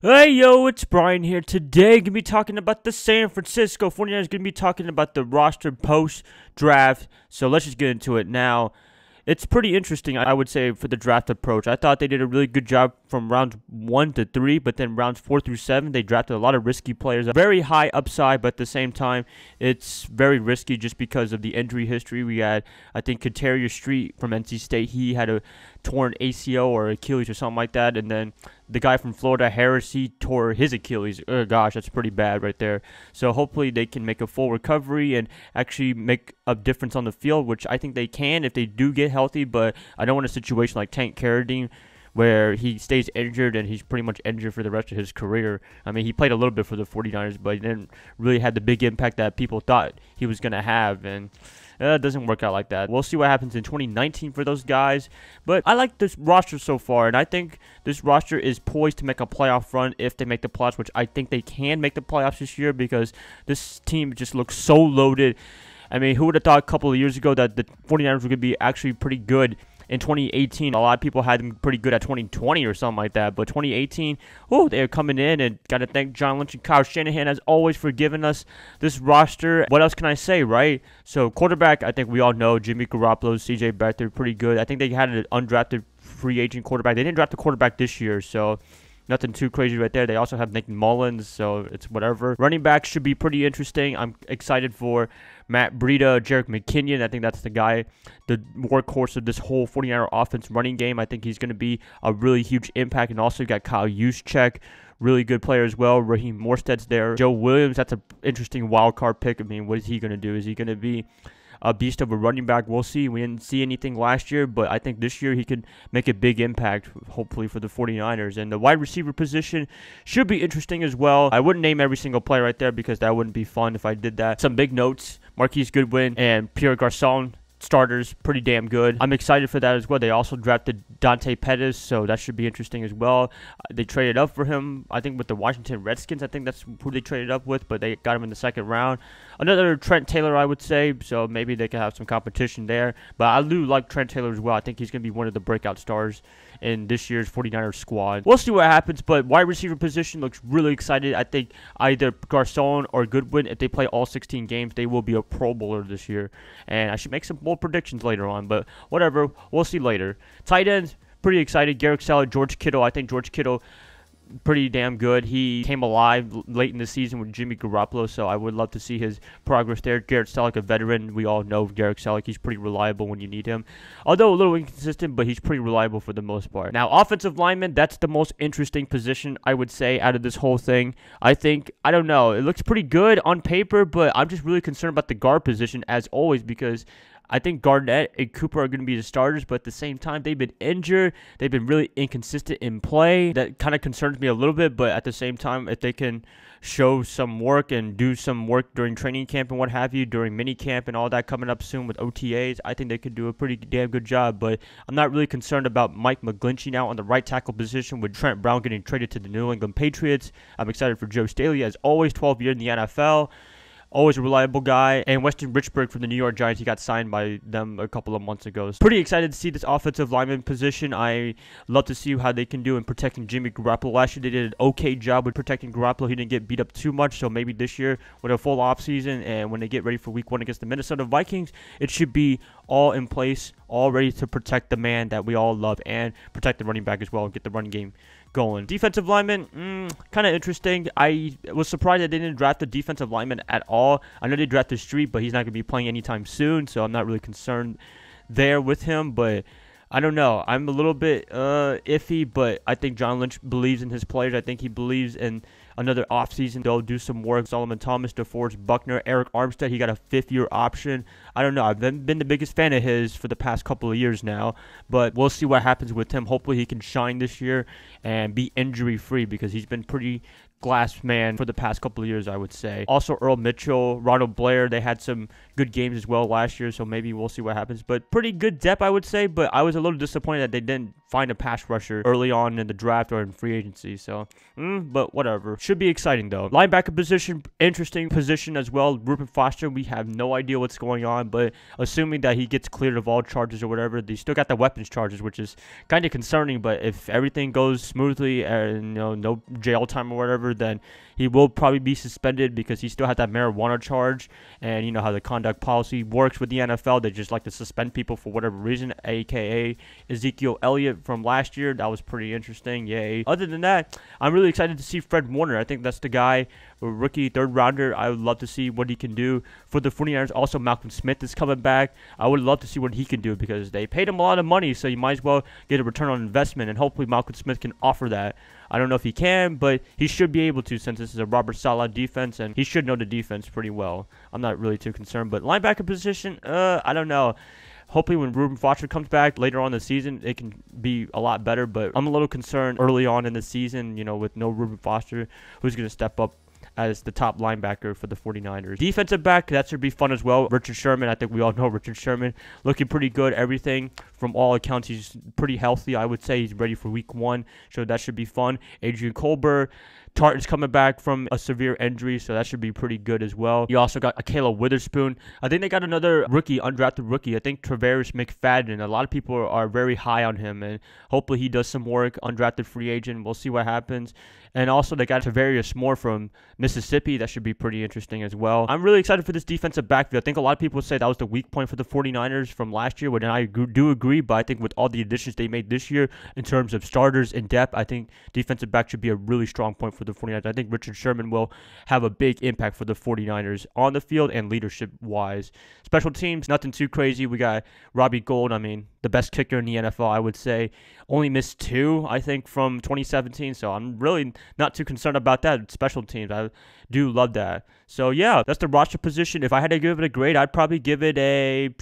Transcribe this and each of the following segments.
Hey yo, it's Brian here. Today, gonna be talking about the San Francisco 49ers. Gonna be talking about the roster post draft. So let's just get into it now. It's pretty interesting, I would say, for the draft approach. I thought they did a really good job from rounds 1 to 3, but then rounds 4 through 7, they drafted a lot of risky players. Very high upside, but at the same time, it's very risky just because of the injury history. We had, I think, Kateria Street from NC State. He had a torn ACL or Achilles or something like that, and then the guy from Florida, Harris, he tore his Achilles. Oh gosh, that's pretty bad right there. So hopefully they can make a full recovery and actually make a difference on the field, which I think they can if they do get healthy. But I don't want a situation like Tank Carradine where he stays injured and he's pretty much injured for the rest of his career. I mean, he played a little bit for the 49ers, but he didn't really have the big impact that people thought he was going to have, and it doesn't work out like that. We'll see what happens in 2019 for those guys, but I like this roster so far, and I think this roster is poised to make a playoff run if they make the playoffs, which I think they can make the playoffs this year because this team just looks so loaded. I mean, who would have thought a couple of years ago that the 49ers were going to be actually pretty good in 2018? A lot of people had them pretty good at 2020 or something like that. But 2018, oh, they're coming in, and got to thank John Lynch and Kyle Shanahan, as always, for giving us this roster. What else can I say, right? So, quarterback, I think we all know Jimmy Garoppolo, CJ Beathard, pretty good. I think they had an undrafted free agent quarterback. They didn't draft a quarterback this year, so nothing too crazy right there. They also have Nick Mullins, so it's whatever. Running back should be pretty interesting. I'm excited for Matt Breida, Jerick McKinnon. I think that's the guy, the workhorse of this whole 49er offense running game. I think he's going to be a really huge impact. And also you got Kyle Juszczyk, really good player as well. Raheem Morstead's there. Joe Williams, that's an interesting wild card pick. I mean, what is he going to do? Is he going to be a beast of a running back? We'll see. We didn't see anything last year, but I think this year he could make a big impact, hopefully, for the 49ers. And the wide receiver position should be interesting as well. I wouldn't name every single player right there because that wouldn't be fun if I did that. Some big notes: Marquise Goodwin and Pierre Garçon, starters, pretty damn good. I'm excited for that as well. They also drafted Dante Pettis, so that should be interesting as well. They traded up for him, I think, with the Washington Redskins. I think that's who they traded up with, but they got him in the second round. Another Trent Taylor, I would say, so maybe they can have some competition there. But I do like Trent Taylor as well. I think he's going to be one of the breakout stars in this year's 49ers squad. We'll see what happens, but wide receiver position looks really excited. I think either Garçon or Goodwin, if they play all 16 games, they will be a Pro Bowler this year. And I should make some bold predictions later on, but whatever. We'll see later. Tight ends, pretty excited. Garrett Sellett, George Kittle. I think George Kittle, pretty damn good. He came alive late in the season with Jimmy Garoppolo, so I would love to see his progress there. Garrett Selleck, a veteran. We all know Garrett Selleck. He's pretty reliable when you need him. Although a little inconsistent, but he's pretty reliable for the most part. Now, offensive lineman, that's the most interesting position, I would say, out of this whole thing. I don't know. It looks pretty good on paper, but I'm just really concerned about the guard position, as always, because I think Garnett and Cooper are going to be the starters, but at the same time, they've been injured. They've been really inconsistent in play. That kind of concerns me a little bit, but at the same time, if they can show some work and do some work during training camp and what have you, during mini camp and all that coming up soon with OTAs, I think they could do a pretty damn good job. But I'm not really concerned about Mike McGlinchey now on the right tackle position with Trent Brown getting traded to the New England Patriots. I'm excited for Joe Staley, as always, 12 years in the NFL. Always a reliable guy. And Weston Richburg from the New York Giants, he got signed by them a couple of months ago. So pretty excited to see this offensive lineman position. I love to see how they can do in protecting Jimmy Garoppolo. Last year they did an okay job with protecting Garoppolo. He didn't get beat up too much, so maybe this year with a full offseason and when they get ready for week 1 against the Minnesota Vikings, it should be all in place, all ready to protect the man that we all love and protect the running back as well and get the running game going. Defensive lineman, kind of interesting. I was surprised that they didn't draft the defensive lineman at all. I know they drafted Street, but he's not going to be playing anytime soon, so I'm not really concerned there with him. But I don't know. I'm a little bit iffy, but I think John Lynch believes in his players. I think he believes in another offseason. They'll do some work. Solomon Thomas, DeForest Buckner, Eric Armstead. He got a 5th-year option. I don't know. I've been the biggest fan of his for the past couple of years now, but we'll see what happens with him. Hopefully he can shine this year and be injury-free because he's been pretty glass man for the past couple of years, I would say. Also, Earl Mitchell, Ronald Blair, they had some good games as well last year, so maybe we'll see what happens. But pretty good depth, I would say, but I was a little disappointed that they didn't find a pass rusher early on in the draft or in free agency. So, but whatever. Should be exciting, though. Linebacker position, interesting position as well. Reuben Foster, we have no idea what's going on, but assuming that he gets cleared of all charges or whatever, they still got the weapons charges, which is kind of concerning. But if everything goes smoothly and no jail time or whatever, then he will probably be suspended because he still has that marijuana charge. And you know how the conduct policy works with the NFL. They just like to suspend people for whatever reason, aka Ezekiel Elliott from last year. That was pretty interesting. Yay. Other than that, I'm really excited to see Fred Warner. I think that's the guy, a rookie third rounder. I would love to see what he can do for the 49ers. Also, Malcolm Smith is coming back. I would love to see what he can do because they paid him a lot of money, so you might as well get a return on investment, and hopefully Malcolm Smith can offer that. I don't know if he can, but he should be able to since this is a Robert Saleh defense, and he should know the defense pretty well. I'm not really too concerned, but linebacker position, I don't know. Hopefully when Reuben Foster comes back later on in the season, it can be a lot better, but I'm a little concerned early on in the season, with no Reuben Foster, who's going to step up as the top linebacker for the 49ers. Defensive back, that should be fun as well. Richard Sherman, I think we all know Richard Sherman, looking pretty good. Everything from all accounts, he's pretty healthy. I would say he's ready for week 1, so that should be fun. Adrian Colbert, Tartan's coming back from a severe injury, so that should be pretty good as well. You also got Akela Witherspoon. I think they got another rookie, undrafted rookie. I think Travaris McFadden. A lot of people are very high on him, and hopefully he does some work. Undrafted free agent. We'll see what happens. And also they got Tavarius Moore from Mississippi. That should be pretty interesting as well. I'm really excited for this defensive backfield. I think a lot of people say that was the weak point for the 49ers from last year, and I do agree, but I think with all the additions they made this year in terms of starters and depth, I think defensive back should be a really strong point for the 49ers. I think Richard Sherman will have a big impact for the 49ers on the field and leadership-wise. Special teams, nothing too crazy. We got Robbie Gould, the best kicker in the NFL, I would say. Only missed 2, I think, from 2017, so I'm really not too concerned about that. Special teams, I do love that. So, yeah, that's the roster position. If I had to give it a grade, I'd probably give it an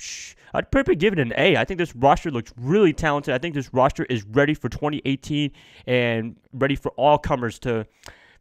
A. I think this roster looks really talented. I think this roster is ready for 2018 and ready for all comers to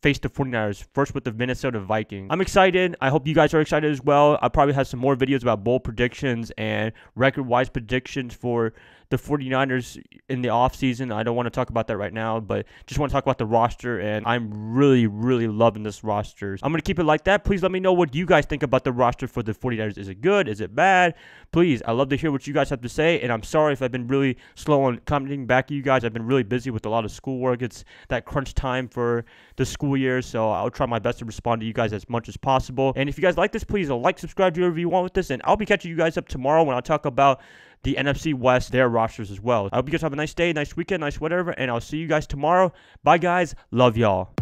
face the 49ers, first with the Minnesota Vikings. I'm excited. I hope you guys are excited as well. I'll probably have some more videos about bowl predictions and record-wise predictions for the 49ers in the offseason. I don't want to talk about that right now, but just want to talk about the roster, and I'm really, really loving this roster. I'm going to keep it like that. Please let me know what you guys think about the roster for the 49ers. Is it good? Is it bad? Please, I love to hear what you guys have to say, and I'm sorry if I've been really slow on commenting back to you guys. I've been really busy with a lot of schoolwork. It's that crunch time for the school year, so I'll try my best to respond to you guys as much as possible. And if you guys like this, please like, subscribe, do whatever you want with this, and I'll be catching you guys up tomorrow when I talk about the NFC West, their rosters as well. I hope you guys have a nice day, nice weekend, nice whatever, and I'll see you guys tomorrow. Bye, guys. Love y'all.